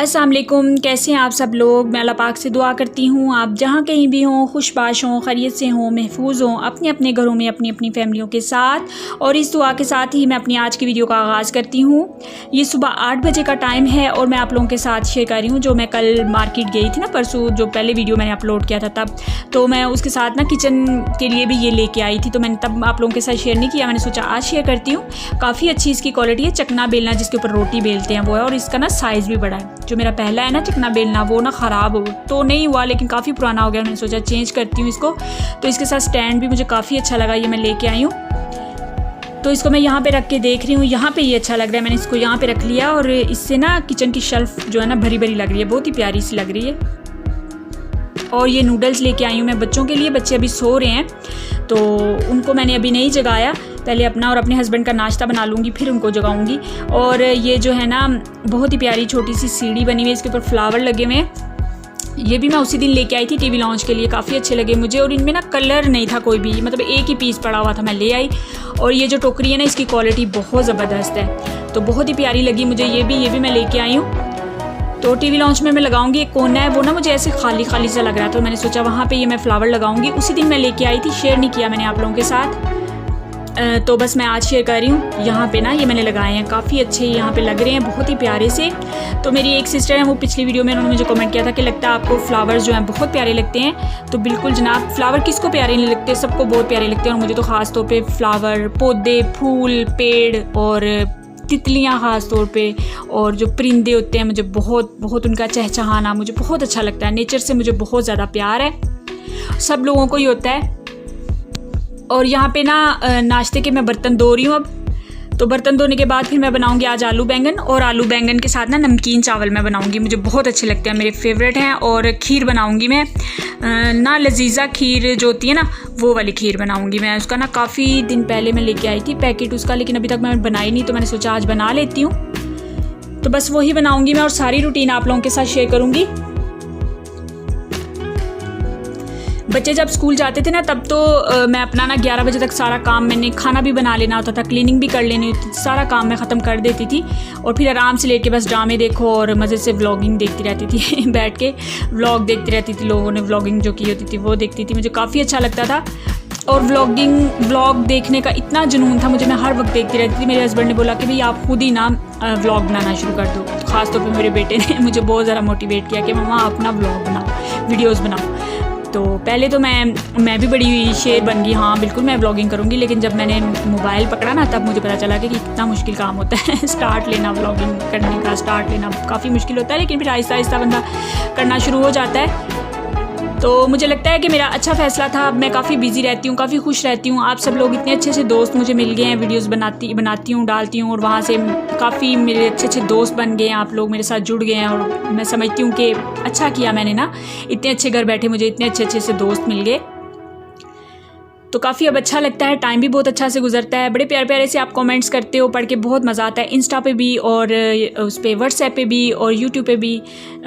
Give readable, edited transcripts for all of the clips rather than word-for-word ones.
अस्सलाम वालेकुम, कैसे हैं आप सब लोग। मैं अल्लाह पाक से दुआ करती हूँ आप जहाँ कहीं भी हों खुशबाश हों, खैरियत से हों, महफूज हों, अपने अपने घरों में अपनी अपनी फैमिलियों के साथ। और इस दुआ के साथ ही मैं अपनी आज की वीडियो का आगाज़ करती हूँ। ये सुबह 8 बजे का टाइम है और मैं आप लोगों के साथ शेयर कर रही हूँ जो मैं कल मार्केट गई थी ना, परसों जो पहले वीडियो मैंने अपलोड किया था तब, तो मैं उसके साथ ना किचन के लिए भी ये लेके आई थी, तो मैंने तब आप लोगों के साथ शेयर नहीं किया। मैंने सोचा आज शेयर करती हूँ। काफ़ी अच्छी इसकी क्वालिटी है। चकना बेलना जिसके ऊपर रोटी बेलते हैं वो है, और इसका ना साइज़ भी बड़ा है। जो मेरा पहला है ना चकना बेलना वो ना ख़राब हो तो नहीं हुआ, लेकिन काफ़ी पुराना हो गया। मैंने सोचा चेंज करती हूँ इसको। तो इसके साथ स्टैंड भी मुझे काफ़ी अच्छा लगा, ये मैं लेके आई हूँ। तो इसको मैं यहाँ पे रख के देख रही हूँ, यहाँ पे ये अच्छा लग रहा है। मैंने इसको यहाँ पे रख लिया और इससे ना किचन की शेल्फ जो है ना भरी भरी लग रही है, बहुत ही प्यारी सी लग रही है। और ये नूडल्स लेके आई हूँ मैं बच्चों के लिए। बच्चे अभी सो रहे हैं तो उनको मैंने अभी नहीं जगाया, पहले अपना और अपने हस्बैंड का नाश्ता बना लूँगी फिर उनको जगाऊँगी। और ये जो है ना बहुत ही प्यारी छोटी सी सीढ़ी बनी हुई है, इसके ऊपर फ्लावर लगे हुए हैं। ये भी मैं उसी दिन लेके आई थी टीवी लॉन्च के लिए, काफ़ी अच्छे लगे मुझे। और इनमें ना कलर नहीं था कोई भी, मतलब एक ही पीस पड़ा हुआ था, मैं ले आई। और ये जो टोकरी है ना इसकी क्वालिटी बहुत ज़बरदस्त है, तो बहुत ही प्यारी लगी मुझे। ये भी मैं लेके आई हूँ। तो टीवी लॉन्च में मैं लगाऊंगी। एक कोना है वो ना मुझे ऐसे खाली खाली सा लग रहा था, तो मैंने सोचा वहाँ पे ये मैं फ्लावर लगाऊंगी। उसी दिन मैं लेके आई थी, शेयर नहीं किया मैंने आप लोगों के साथ। तो बस मैं आज शेयर कर रही हूँ। यहाँ पे ना ये मैंने लगाए हैं, काफ़ी अच्छे यहाँ पे लग रहे हैं, बहुत ही प्यारे से। तो मेरी एक सिस्टर है, वो पिछली वीडियो में उन्होंने मुझे कमेंट किया था कि लगता है आपको फ्लावर्स जो हैं बहुत प्यारे लगते हैं। तो बिल्कुल जनाब, फ्लावर किसको प्यारे नहीं लगते, सबको बहुत प्यारे लगते हैं। और मुझे तो ख़ास तौर पे फ्लावर, पौधे, फूल, पेड़ और तितलियाँ ख़ास तौर पे, और जो परिंदे होते हैं मुझे बहुत उनका चहचहाना मुझे बहुत अच्छा लगता है। नेचर से मुझे बहुत ज़्यादा प्यार है, सब लोगों को ही होता है। और यहाँ पे ना नाश्ते के मैं बर्तन धो रही हूँ अब। तो बर्तन धोने के बाद फिर मैं बनाऊंगी आज आलू बैंगन, और आलू बैंगन के साथ ना नमकीन चावल मैं बनाऊंगी, मुझे बहुत अच्छे लगते हैं, मेरे फेवरेट हैं। और खीर बनाऊंगी मैं ना, लजीज़ा खीर जो होती है ना वो वाली खीर बनाऊंगी मैं। उसका ना काफ़ी दिन पहले मैं लेके आई थी पैकेट उसका, लेकिन अभी तक मैंने बनाई नहीं, तो मैंने सोचा आज बना लेती हूँ। तो बस वही बनाऊंगी मैं, और सारी रूटीन आप लोगों के साथ शेयर करूँगी। बच्चे जब स्कूल जाते थे ना तब तो मैं अपना ना 11 बजे तक सारा काम, मैंने खाना भी बना लेना होता था, क्लीनिंग भी कर लेनी होती थी, सारा काम मैं ख़त्म कर देती थी। और फिर आराम से लेट के बस ड्रामे देखो और मज़े से व्लॉगिंग देखती रहती थी बैठ के व्लॉग देखती रहती थी। लोगों ने व्लॉगिंग जो की होती थी वो देखती थी, मुझे काफ़ी अच्छा लगता था। और व्लॉग देखने का इतना जुनून था मुझे, मैं हर वक्त देखती रहती थी। मेरे हस्बैंड ने बोला कि भाई आप खुद ही ना व्लॉग बनाना शुरू कर दो। ख़ास तौर पे मेरे बेटे ने मुझे बहुत ज़्यादा मोटिवेट किया कि मम्मा अपना व्लॉग बनाओ, वीडियोज़ बनाओ। तो पहले तो मैं भी बड़ी शेर बन गई, हाँ बिल्कुल मैं व्लॉगिंग करूँगी। लेकिन जब मैंने मोबाइल पकड़ा ना तब मुझे पता चला कि कितना मुश्किल काम होता है स्टार्ट लेना, व्लॉगिंग करने का स्टार्ट लेना काफ़ी मुश्किल होता है, लेकिन फिर आहिस्ता आहिस्ता बंदा करना शुरू हो जाता है। तो मुझे लगता है कि मेरा अच्छा फ़ैसला था। मैं काफ़ी बिजी रहती हूँ, काफ़ी खुश रहती हूँ। आप सब लोग इतने अच्छे अच्छे दोस्त मुझे मिल गए हैं, वीडियोस बनाती हूँ, डालती हूँ, और वहाँ से काफ़ी मेरे अच्छे अच्छे दोस्त बन गए हैं। आप लोग मेरे साथ जुड़ गए हैं, और मैं समझती हूँ कि अच्छा किया मैंने ना, इतने अच्छे घर बैठे मुझे इतने अच्छे अच्छे से दोस्त मिल गए। तो काफ़ी अब अच्छा लगता है, टाइम भी बहुत अच्छा से गुजरता है। बड़े प्यारे प्यारे से आप कमेंट्स करते हो, पढ़ के बहुत मज़ा आता है। इंस्टा पे भी और उस पर व्हाट्सएप पे भी और यूट्यूब पे भी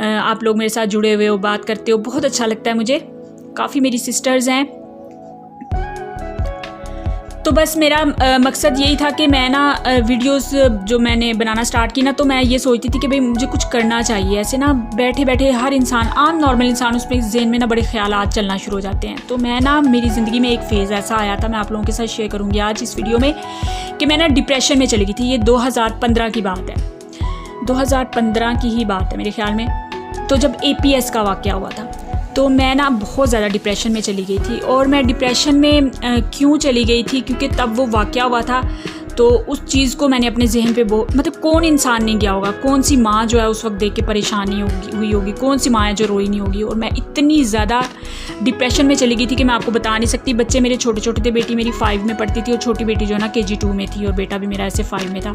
आप लोग मेरे साथ जुड़े हुए हो, बात करते हो, बहुत अच्छा लगता है मुझे। काफ़ी मेरी सिस्टर्स हैं। तो बस मेरा मकसद यही था कि मैं ना वीडियोस जो मैंने बनाना स्टार्ट की ना, तो मैं ये सोचती थी कि भाई मुझे कुछ करना चाहिए। ऐसे ना बैठे बैठे हर इंसान, आम नॉर्मल इंसान, उसमें जहन में ना बड़े ख्यालात चलना शुरू हो जाते हैं। तो मैं ना, मेरी ज़िंदगी में एक फ़ेज़ ऐसा आया था, मैं आप लोगों के साथ शेयर करूँगी आज इस वीडियो में, कि मैं ना डिप्रेशन में चली गई थी। ये 2015 की बात है, 2015 की ही बात है मेरे ख्याल में। तो जब APS का वाक़या हुआ था तो मैं ना बहुत ज़्यादा डिप्रेशन में चली गई थी। और मैं डिप्रेशन में क्यों चली गई थी, क्योंकि तब वो वाक़या हुआ था। तो उस चीज़ को मैंने अपने जहन पे मतलब कौन इंसान नहीं गया होगा, कौन सी माँ जो है उस वक्त देख के परेशानी हुई होगी, कौन सी माँ है जो रोई नहीं होगी। और मैं इतनी ज़्यादा डिप्रेशन में चली गई थी कि मैं आपको बता नहीं सकती। बच्चे मेरे छोटे छोटे थे, बेटी मेरी 5 में पढ़ती थी और छोटी बेटी जो है ना KG 2 में थी, और बेटा भी मेरा ऐसे 5 में था।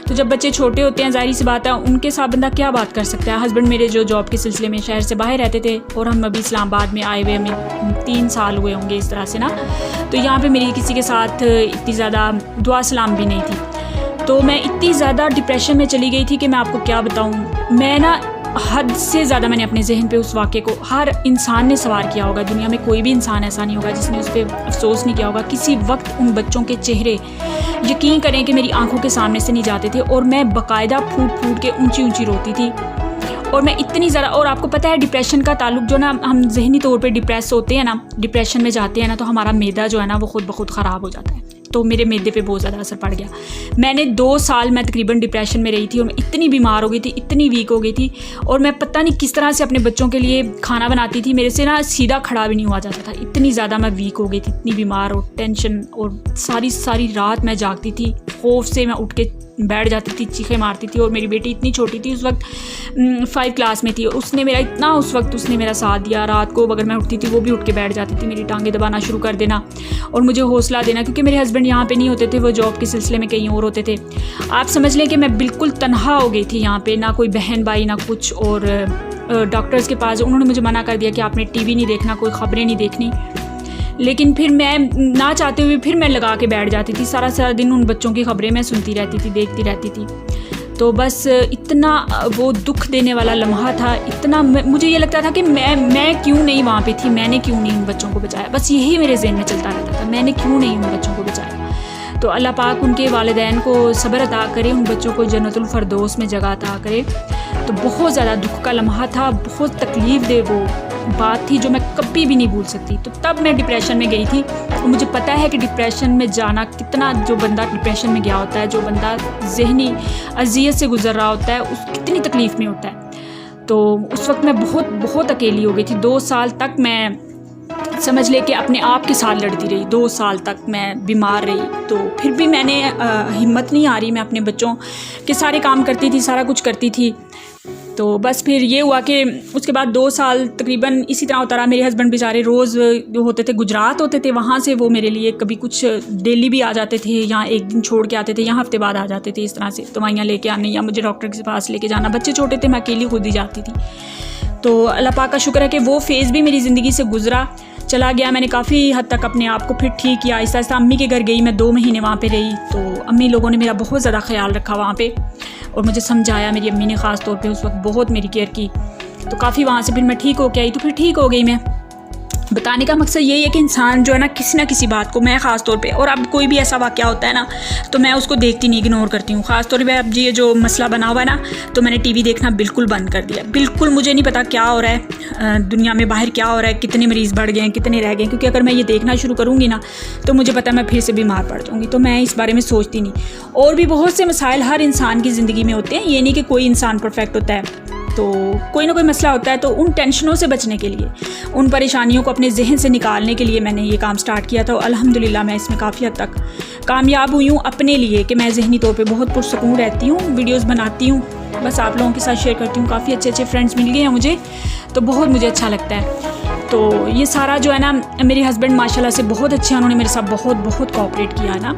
तो जब बच्चे छोटे होते हैं ज़ाहिर सी बात है उनके साथ बंदा क्या बात कर सकता है। हस्बैंड मेरे जो जॉब के सिलसिले में शहर से बाहर रहते थे, और हम अभी इस्लामाबाद में आए हुए हमें 3 साल हुए होंगे इस तरह से ना। तो यहाँ पे मेरी किसी के साथ इतनी ज़्यादा दुआ सलाम भी नहीं थी। तो मैं इतनी ज़्यादा डिप्रेशन में चली गई थी कि मैं आपको क्या बताऊँ। मैं ना हद से ज़्यादा मैंने अपने जहन पे उस वाक़े को, हर इंसान ने सवार किया होगा, दुनिया में कोई भी इंसान ऐसा नहीं होगा जिसने उस पर अफसोस नहीं किया होगा। किसी वक्त उन बच्चों के चेहरे यकीन करें कि मेरी आंखों के सामने से नहीं जाते थे, और मैं बाकायदा फूट फूट के ऊंची ऊंची रोती थी। और मैं इतनी ज़्यादा, और आपको पता है डिप्रेशन का ताल्लुक जो ना, हम जहनी तौर पे डिप्रेस होते हैं ना, डिप्रेशन में जाते हैं ना, तो हमारा मैदा जो है ना वो खुद ब खुद ख़राब हो जाता है। तो मेरे मैदे पे बहुत ज़्यादा असर पड़ गया। मैंने 2 साल मैं तकरीबन डिप्रेशन में रही थी और मैं इतनी बीमार हो गई थी, इतनी वीक हो गई थी, और मैं पता नहीं किस तरह से अपने बच्चों के लिए खाना बनाती थी, मेरे से ना सीधा खड़ा भी नहीं हुआ जाता था, इतनी ज़्यादा मैं वीक हो गई थी, इतनी बीमार और टेंशन, और सारी रात मैं जागती थी, खौफ से मैं उठ के बैठ जाती थी, चीखें मारती थी। और मेरी बेटी इतनी छोटी थी, उस वक्त 5 क्लास में थी, उसने मेरा इतना, उस वक्त उसने मेरा साथ दिया। रात को अगर मैं उठती थी वो भी उठ के बैठ जाती थी, मेरी टांगें दबाना शुरू कर देना और मुझे हौसला देना, क्योंकि मेरे हस्बैंड यहाँ पे नहीं होते थे, वो जॉब के सिलसिले में कहीं और होते थे। आप समझ लें कि मैं बिल्कुल तनहा हो गई थी यहाँ पर, ना कोई बहन भाई ना कुछ। और डॉक्टर्स के पास उन्होंने मुझे मना कर दिया कि आपने TV नहीं देखना, कोई ख़बरें नहीं देखनी, लेकिन फिर मैं ना चाहते हुए फिर मैं लगा के बैठ जाती थी, सारा दिन उन बच्चों की ख़बरें मैं सुनती रहती थी, देखती रहती थी। तो बस इतना वो दुख देने वाला लम्हा था, इतना मुझे ये लगता था कि मैं क्यों नहीं वहाँ पे थी, मैंने क्यों नहीं उन बच्चों को बचाया, बस यही मेरे ज़हन में चलता रहता था, मैंने क्यों नहीं उन बच्चों को बचाया। तो अल्लाह पाक उनके वालिदैन को सब्र अता करे, उन बच्चों को जन्नतुल फरदौस में जगह अता करे। तो बहुत ज़्यादा दुख का लम्हा था, बहुत तकलीफ़ दे वो बात थी जो मैं कभी भी नहीं भूल सकती। तो तब मैं डिप्रेशन में गई थी, और मुझे पता है कि डिप्रेशन में जाना कितना, जो बंदा डिप्रेशन में गया होता है, जो बंदा जहनी अजियत से गुजर रहा होता है, उस कितनी तकलीफ़ में होता है। तो उस वक्त मैं बहुत अकेली हो गई थी। 2 साल तक मैं समझ ले कि अपने आप के साथ लड़ती रही, 2 साल तक मैं बीमार रही। तो फिर भी मैंने हिम्मत नहीं हारी, मैं अपने बच्चों के सारे काम करती थी, सारा कुछ करती थी। तो बस फिर ये हुआ कि उसके बाद 2 साल तकरीबन इसी तरह होता रहा। मेरे हस्बैंड बेचारे रोज़ होते थे, गुजरात होते थे, वहाँ से वो मेरे लिए कभी कुछ डेली भी आ जाते थे, यहाँ 1 दिन छोड़ के आते थे, यहाँ हफ्ते बाद आ जाते थे, इस तरह से दवाइयाँ लेके आने या मुझे डॉक्टर के पास लेके जाना। बच्चे छोटे थे, मैं अकेली खुद ही जाती थी। तो अल्लाह पाक का शुक्र है कि वो फेज़ भी मेरी ज़िंदगी से गुजरा, चला गया। मैंने काफ़ी हद तक अपने आप को फिर ठीक किया, आहिस्ता आहिस्ता अम्मी के घर गई, मैं 2 महीने वहाँ पे रही। तो अम्मी लोगों ने मेरा बहुत ज़्यादा ख्याल रखा वहाँ पे, और मुझे समझाया, मेरी अम्मी ने ख़ास तौर पे उस वक्त बहुत मेरी केयर की। तो काफ़ी वहाँ से फिर मैं ठीक होके आई। तो फिर ठीक हो गई मैं। बताने का मकसद यही है कि इंसान जो है ना, किसी ना किसी बात को, मैं ख़ास तौर पे, और अब कोई भी ऐसा वाक़या होता है ना, तो मैं उसको देखती नहीं, इग्नोर करती हूँ। ख़ास तौर पे अब ये जो मसला बना हुआ है ना, तो मैंने TV देखना बिल्कुल बंद कर दिया। बिल्कुल मुझे नहीं पता क्या हो रहा है दुनिया में, बाहर क्या हो रहा है, कितने मरीज़ बढ़ गए हैं, कितने रह गए, क्योंकि अगर मैं ये देखना शुरू करूँगी ना, तो मुझे पता है मैं फिर से बीमार पड़ जाऊँगी। तो मैं इस बारे में सोचती नहीं। और भी बहुत से मसाइल हर इंसान की ज़िंदगी में होते हैं, ये नहीं कि कोई इंसान परफेक्ट होता है। तो कोई ना कोई मसला होता है, तो उन टेंशनों से बचने के लिए, उन परेशानियों को अपने जहन से निकालने के लिए मैंने ये काम स्टार्ट किया था। अल्हम्दुलिल्लाह मैं इसमें काफ़ी हद तक कामयाब हुई हूँ अपने लिए, कि मैं जहनी तौर पे बहुत पुरसकून रहती हूँ, वीडियोस बनाती हूँ, बस आप लोगों के साथ शेयर करती हूँ। काफ़ी अच्छे फ्रेंड्स मिल गए हैं मुझे, तो बहुत मुझे अच्छा लगता है। तो ये सारा जो है ना, मेरे हस्बैंड माशाल्लाह से बहुत अच्छे हैं, उन्होंने मेरे साथ बहुत कोऑपरेट किया ना,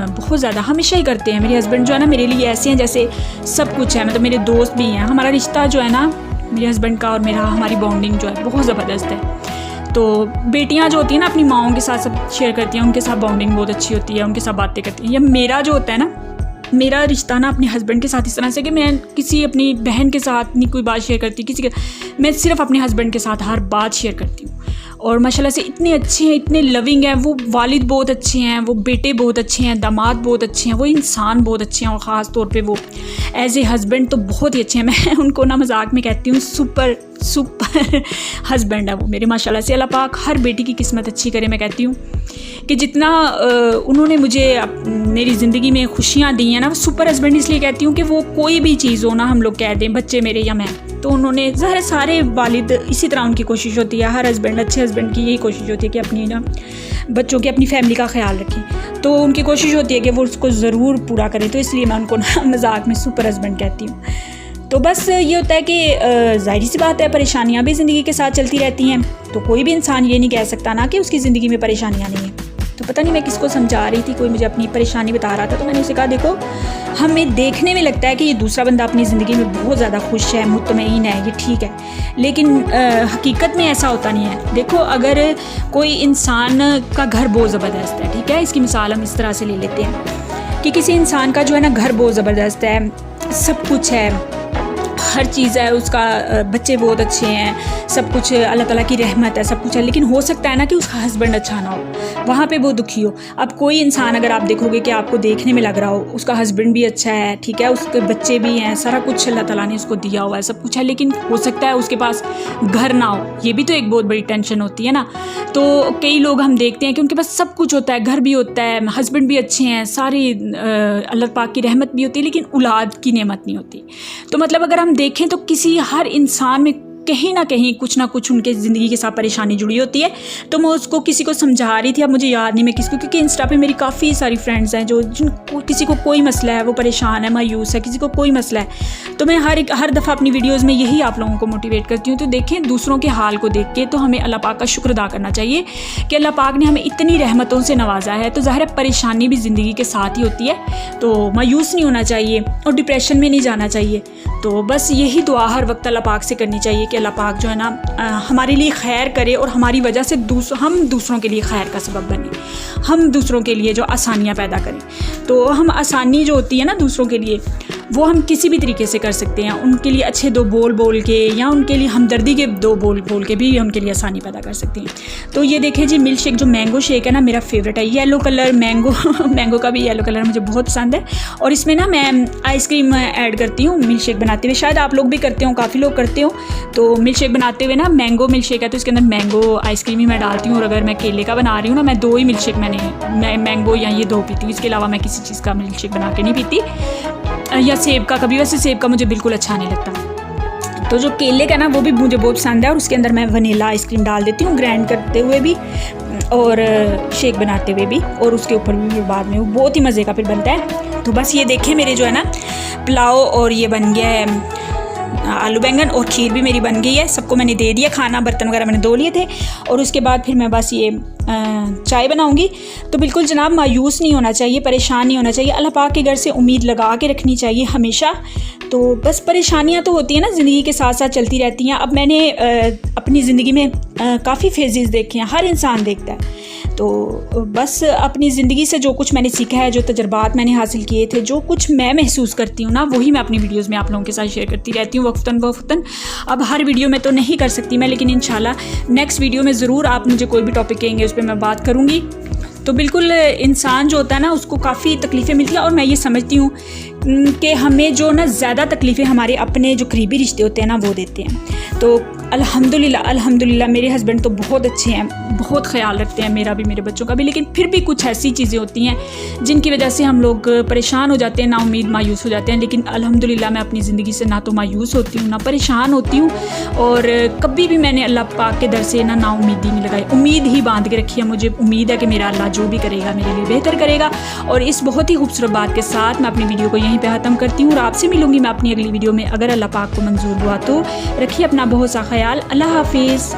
बहुत ज़्यादा, हमेशा ही करते हैं। मेरे हस्बैंड जो है ना, मेरे लिए ऐसे हैं जैसे सब कुछ है, मतलब मेरे दोस्त भी हैं। हमारा रिश्ता जो है ना, मेरे हस्बैंड का और मेरा, हमारी बॉन्डिंग जो है बहुत ज़बरदस्त है। तो बेटियां जो होती हैं ना, अपनी माओं के साथ सब शेयर करती हैं, उनके साथ बॉन्डिंग बहुत अच्छी होती है, उनके साथ बातें करती हैं। या मेरा जो होता है ना, मेरा रिश्ता ना अपने हस्बैंड के साथ इस तरह से कि मैं किसी अपनी बहन के साथ नहीं कोई बात शेयर करती, किसी के, मैं सिर्फ अपने हस्बैंड के साथ हर बात शेयर करती हूँ। और माशाल्लाह से इतने अच्छे हैं, इतने लविंग हैं वो, वालिद बहुत अच्छे हैं, वो बेटे बहुत अच्छे हैं, दामाद बहुत अच्छे हैं, वो इंसान बहुत अच्छे हैं, और ख़ास तौर पे वो एज ए हस्बैंड तो बहुत ही अच्छे हैं। मैं उनको ना मजाक में कहती हूँ सुपर हस्बैंड है वो मेरे, माशाल्लाह से। अल्लाह पाक हर बेटी की किस्मत अच्छी करे। मैं कहती हूँ कि जितना उन्होंने मुझे मेरी ज़िंदगी में खुशियाँ दी हैं ना, सुपर हस्बैंड इसलिए कहती हूँ कि वो कोई भी चीज़ हो ना, हम लोग कह दें बच्चे मेरे या मैं, तो उन्होंने ज़ाहिर सारे वालिद इसी तरह उनकी कोशिश होती है, हर हस्बैंड, अच्छे हस्बैंड की यही कोशिश होती है कि अपनी ना बच्चों की, अपनी फैमिली का ख्याल रखें। तो उनकी कोशिश होती है कि वो उसको ज़रूर पूरा करें, तो इसलिए मैं उनको ना मजाक में सुपर हस्बैंड कहती हूँ। तो बस ये होता है कि ज़ाहिर सी बात है, परेशानियाँ भी ज़िंदगी के साथ चलती रहती हैं। तो कोई भी इंसान ये नहीं कह सकता ना कि उसकी ज़िंदगी में परेशानियाँ नहीं हैं। तो पता नहीं मैं किसको समझा रही थी, कोई मुझे अपनी परेशानी बता रहा था, तो मैंने उसे कहा देखो, हमें देखने में लगता है कि ये दूसरा बंदा अपनी ज़िंदगी में बहुत ज़्यादा खुश है, मुतमईन है, ये ठीक है, लेकिन हकीकत में ऐसा होता नहीं है। देखो, अगर कोई इंसान का घर बहुत ज़बरदस्त है, ठीक है, इसकी मिसाल हम इस तरह से ले लेते हैं कि किसी इंसान का जो है ना घर बहुत ज़बरदस्त है, सब कुछ है, हर चीज़ है, उसका बच्चे बहुत अच्छे हैं, सब कुछ अल्लाह ताला की रहमत है, सब कुछ है, लेकिन हो सकता है ना कि उसका हस्बैंड अच्छा ना हो, वहाँ पे वो दुखी हो। अब कोई इंसान अगर आप देखोगे कि आपको देखने में लग रहा हो उसका हस्बैंड भी अच्छा है, ठीक है, उसके बच्चे भी हैं, सारा कुछ अल्लाह ताला ने उसको दिया हुआ है, सब कुछ है, लेकिन हो सकता है उसके पास घर ना हो, ये भी तो एक बहुत बड़ी टेंशन होती है ना। तो कई लोग हम देखते हैं कि उनके पास सब कुछ होता है, घर भी होता है, हस्बैंड भी अच्छे हैं, सारी अल्लाह पाक की रहमत भी होती है, लेकिन औलाद की नेमत नहीं होती। तो मतलब अगर हम देखें तो हर इंसान में कहीं ना कहीं कुछ ना कुछ उनके ज़िंदगी के साथ परेशानी जुड़ी होती है। तो मैं उसको किसी को समझा रही थी, अब मुझे याद नहीं मैं किसको, क्योंकि इंस्टा पे मेरी काफ़ी सारी फ्रेंड्स हैं जिनको किसी को कोई मसला है, वो परेशान है, मायूस है, किसी को कोई मसला है। तो मैं हर दफ़ा अपनी वीडियोज़ में यही आप लोगों को मोटिवेट करती हूँ। तो देखें, दूसरों के हाल को देख के तो हमें अल्लाह पाक का शुक्र अदा करना चाहिए कि अल्लाह पाक ने हमें इतनी रहमतों से नवाजा है। तो ज़ाहिर है परेशानी भी ज़िंदगी के साथ ही होती है, तो मायूस नहीं होना चाहिए और डिप्रेशन में नहीं जाना चाहिए। तो बस यही दुआ हर वक्त अल्लाह पाक से करनी चाहिए कि अल्लाह पाक जो है ना हमारे लिए खैर करे और हमारी वजह से हम दूसरों के लिए खैर का सबब बने, हम दूसरों के लिए जो आसानियाँ पैदा करें। तो हम आसानी जो होती है ना दूसरों के लिए, वो हम किसी भी तरीके से कर सकते हैं। उनके लिए अच्छे दो बोल बोल के या उनके लिए हमदर्दी के दो बोल बोल के भी उनके लिए आसानी पैदा कर सकते हैं। तो ये देखें जी, मिल्क शेक जो मैंगो शेक है ना, मेरा फेवरेट है। येलो कलर मैंगो का भी येलो कलर मुझे बहुत पसंद है। और इसमें ना मैं आइसक्रीम ऐड करती हूँ मिल्क शेक बनाते हुए, शायद आप लोग भी करते हो, काफ़ी लोग करते हो। तो मिल्क शेक बनाते हुए ना, मैंगो मिल्क शेक है तो इसके अंदर मैंगो आइसक्रीम ही मैं डालती हूँ। और अगर मैं केले का बना रही हूँ ना, मैं 2 ही मिल्क शेक मैं मैंगो या ये 2 पीती हूँ, इसके अलावा मैं किसी चीज़ का मिल्क शेक बना के नहीं पीती। या सेब का कभी, वैसे सेब का मुझे बिल्कुल अच्छा नहीं लगता। तो जो केले का ना वो भी मुझे बहुत पसंद है, और उसके अंदर मैं वनीला आइसक्रीम डाल देती हूँ, ग्राइंड करते हुए भी और शेक बनाते हुए भी, और उसके ऊपर भी बाद में वो बहुत ही मज़े का फिर बनता है। तो बस ये देखें, मेरे जो है ना पुलाव और ये बन गया है आलू बैंगन, और खीर भी मेरी बन गई है। सबको मैंने दे दिया खाना, बर्तन वगैरह मैंने धो लिए थे। और उसके बाद फिर मैं बस ये चाय बनाऊंगी। तो बिल्कुल जनाब मायूस नहीं होना चाहिए, परेशान नहीं होना चाहिए, अल्लाह पाक के घर से उम्मीद लगा के रखनी चाहिए हमेशा। तो बस परेशानियां तो होती हैं ना, ज़िंदगी के साथ साथ चलती रहती हैं। अब मैंने अपनी ज़िंदगी में काफ़ी फेजेस देखे हैं, हर इंसान देखता है। तो बस अपनी ज़िंदगी से जो कुछ मैंने सीखा है, जो तजर्बात मैंने हासिल किए थे, जो कुछ मैं महसूस करती हूँ ना, वही मैं अपनी वीडियोज़ में आप लोगों के साथ शेयर करती रहती हूँ वक्तन। अब हर वीडियो में तो नहीं कर सकती मैं, लेकिन इंशाल्लाह नेक्स्ट वीडियो में ज़रूर आप मुझे कोई भी टॉपिक कहेंगे उस पर मैं बात करूँगी। तो बिल्कुल इंसान जो होता है ना, उसको काफ़ी तकलीफ़ें मिलती हैं, और मैं ये समझती हूँ कि हमें जो ना ज़्यादा तकलीफ़ें हमारे अपने जो करीबी रिश्ते होते हैं ना वो देते हैं। तो अल्हम्दुलिल्लाह मेरे हस्बैंड तो बहुत अच्छे हैं, बहुत ख्याल रखते हैं मेरा भी, मेरे बच्चों का भी। लेकिन फिर भी कुछ ऐसी चीज़ें होती हैं जिनकी वजह से हम लोग परेशान हो जाते हैं, ना उम्मीद मायूस हो जाते हैं। लेकिन अल्हम्दुलिल्लाह मैं अपनी ज़िंदगी से ना तो मायूस होती हूँ, ना परेशान होती हूँ, और कभी भी मैंने अल्लाह पाक के दर से ना उम्मीदी नहीं लगाई। उम्मीद ही बांध के रखी है। मुझे उम्मीद है कि मेरा अल्लाह जो भी करेगा मेरे लिए बेहतर करेगा। और इस बहुत ही खूबसूरत बात के साथ मैं अपनी वीडियो को यहीं पे ख़त्म करती हूँ, और आपसे मिलूंगी मैं अपनी अगली वीडियो में, अगर अल्लाह पाक को मंजूर हुआ तो। रखिए अपना बहुत सा ख्याल। अल्लाह हाफिज़।